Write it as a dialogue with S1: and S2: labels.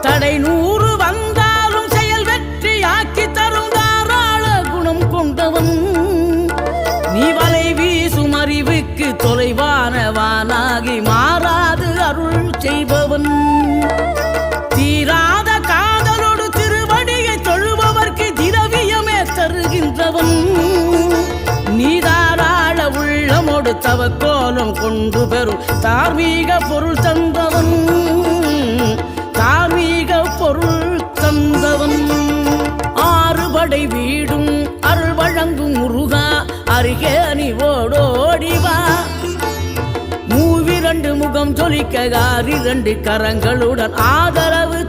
S1: தடை 100 வந்தாலும் செயல் வெற்றியாக்கி தரும் தாராள குணம் கொண்டவன் நீ வலை வீசும் அறிவுக்கு தொலைவானவானாகி மாறாது அருள் செய்பவன் தீராத காதலோடு திருவடியை தொழுபவர்க்கு திரவியமே தருகின்றவன் நீதாராள உள்ளமோடு தவக்கோலம் கொண்டு பெறும் தார்மீக பொருள் தந்தவன் தார்மீக பொருள் தந்தவன் ஆறுபடை வீடும் அருள் வழங்கும் முருகா அருகே நீ ஓடோடிவா மூவிரண்டு முகம் ஜொலிக்க 2 கரங்களுடன் ஆதரவு